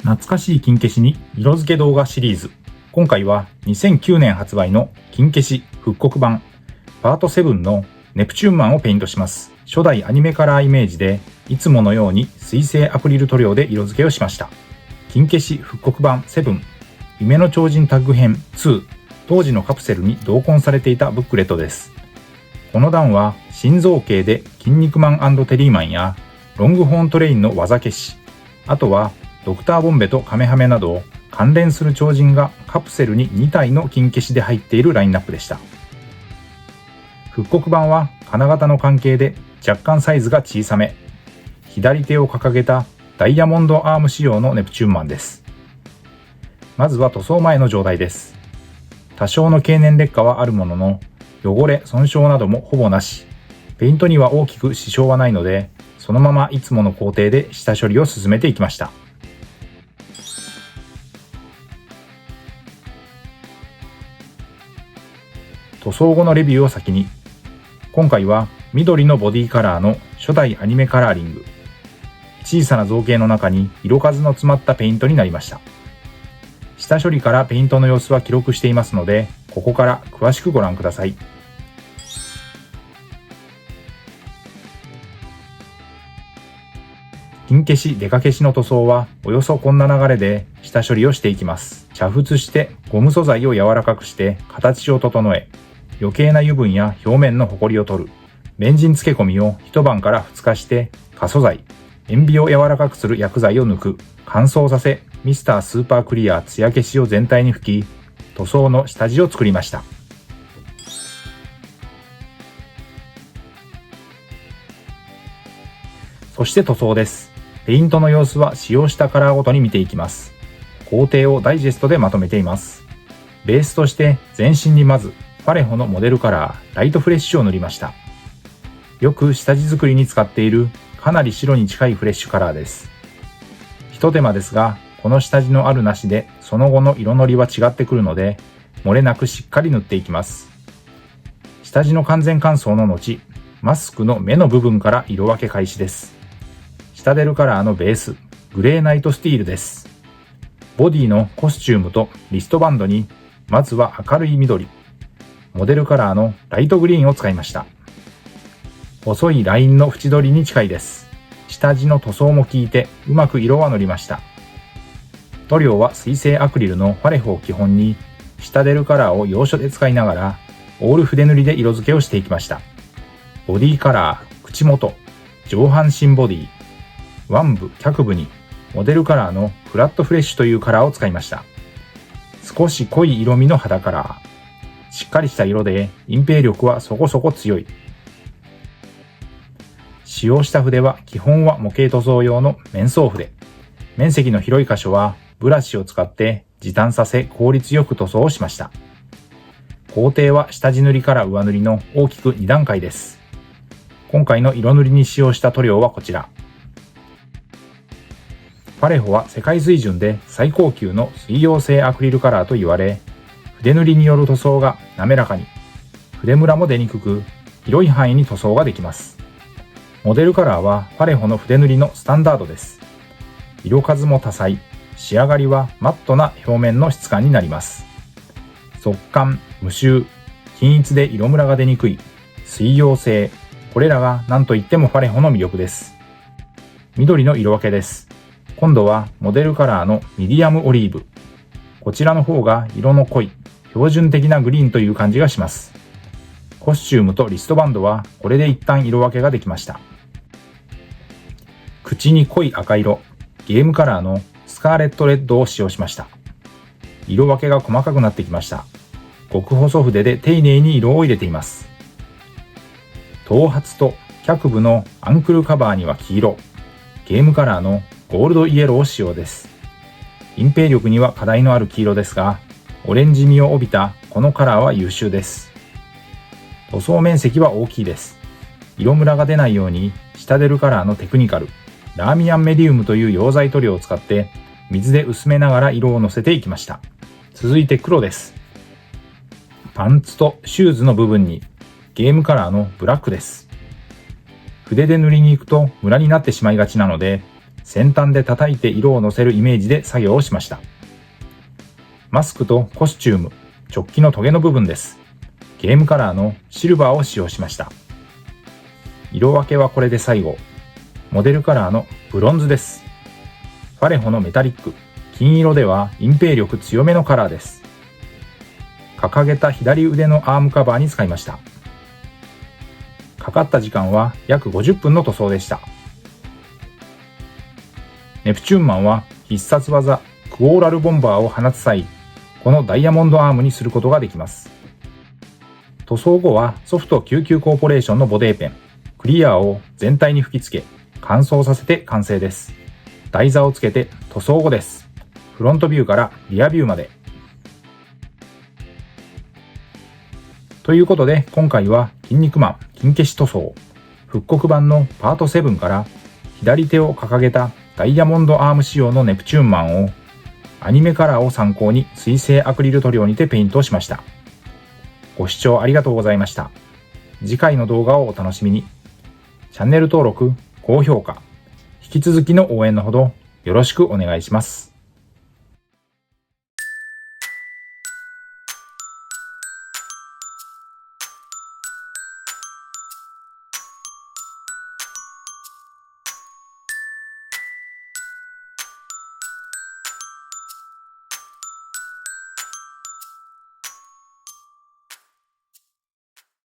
懐かしい金消しに色付け動画シリーズ。今回は2009年発売の金消し復刻版パート7のネプチューンマンをペイントします。初代アニメカラーイメージでいつものように水性アクリル塗料で色付けをしました。金消し復刻版7夢の超人タッグ編2、当時のカプセルに同梱されていたブックレットです。この段は新造形で筋肉マン&テリーマンやロングホーントレインの技消し、あとはドクターボンベとカメハメなど関連する超人がカプセルに2体の金消しで入っているラインナップでした。復刻版は金型の関係で若干サイズが小さめ、左手を掲げたダイヤモンドアーム仕様のネプチューンマンです。まずは塗装前の状態です。多少の経年劣化はあるものの、汚れ損傷などもほぼなし、ペイントには大きく支障はないので、そのままいつもの工程で下処理を進めていきました。塗装後のレビューを先に。今回は緑のボディカラーの初代アニメカラーリング。小さな造形の中に色数の詰まったペイントになりました。下処理からペイントの様子は記録していますので、ここから詳しくご覧ください。金消しデカ消しの塗装はおよそこんな流れで下処理をしていきます。煮沸してゴム素材を柔らかくして形を整え、余計な油分や表面のホコリを取る。ベンジン漬け込みを一晩から2日して過素材、塩ビを柔らかくする薬剤を抜く。乾燥させ、ミスタースーパークリア艶消しを全体に吹き、塗装の下地を作りました。そして塗装です。ペイントの様子は使用したカラーごとに見ていきます。工程をダイジェストでまとめています。ベースとして全身にまずファレホのモデルカラーライトフレッシュを塗りました。よく下地作りに使っているかなり白に近いフレッシュカラーです。一手間ですが、この下地のあるなしでその後の色のりは違ってくるので、漏れなくしっかり塗っていきます。下地の完全乾燥の後、マスクの目の部分から色分け開始です。下出るカラーのベース、グレーナイトスティールです。ボディのコスチュームとリストバンドに、まずは明るい緑、モデルカラーのライトグリーンを使いました。細いラインの縁取りに近いです。下地の塗装も効いてうまく色は乗りました。塗料は水性アクリルのファレホを基本に、下出るカラーを要所で使いながらオール筆塗りで色付けをしていきました。ボディカラー、口元、上半身ボディ、腕部、脚部にモデルカラーのフラットフレッシュというカラーを使いました。少し濃い色味の肌カラー、しっかりした色で隠蔽力はそこそこ強い。使用した筆は基本は模型塗装用の面相筆。面積の広い箇所はブラシを使って時短させ効率よく塗装をしました。工程は下地塗りから上塗りの大きく2段階です。今回の色塗りに使用した塗料はこちら。ファレホは世界水準で最高級の水溶性アクリルカラーと言われ、筆塗りによる塗装が滑らかに、筆ムラも出にくく、広い範囲に塗装ができます。モデルカラーはファレホの筆塗りのスタンダードです。色数も多彩、仕上がりはマットな表面の質感になります。速乾、無臭、均一で色ムラが出にくい、水溶性、これらが何といってもファレホの魅力です。緑の色分けです。今度はモデルカラーのミディアムオリーブ。こちらの方が色の濃い、標準的なグリーンという感じがします。コスチュームとリストバンドはこれで一旦色分けができました。口に濃い赤色、ゲームカラーのスカーレットレッドを使用しました。色分けが細かくなってきました。極細筆で丁寧に色を入れています。頭髪と脚部のアンクルカバーには黄色、ゲームカラーのゴールドイエローを使用です。隠蔽力には課題のある黄色ですが、オレンジ味を帯びたこのカラーは優秀です。塗装面積は大きいです。色ムラが出ないように下出るカラーのテクニカル、ラーミアンメディウムという溶剤塗料を使って水で薄めながら色をのせていきました。続いて黒です。パンツとシューズの部分にゲームカラーのブラックです。筆で塗りに行くとムラになってしまいがちなので、先端で叩いて色をのせるイメージで作業をしました。マスクとコスチューム、チョッキのトゲの部分です。ゲームカラーのシルバーを使用しました。色分けはこれで最後。モデルカラーのブロンズです。ファレホのメタリック、金色では隠蔽力強めのカラーです。掲げた左腕のアームカバーに使いました。かかった時間は約50分の塗装でした。ネプチューンマンは必殺技クオーラルボンバーを放つ際、このダイヤモンドアームにすることができます。塗装後はソフト99コーポレーションのボデーペン、クリアを全体に吹き付け、乾燥させて完成です。台座をつけて塗装後です。フロントビューからリアビューまで。ということで今回は筋肉マン金消し塗装復刻版のパート7から左手を掲げたダイヤモンドアーム仕様のネプチューンマンをアニメカラーを参考に水性アクリル塗料にてペイントをしました。ご視聴ありがとうございました。次回の動画をお楽しみに。チャンネル登録、高評価、引き続きの応援のほどよろしくお願いします。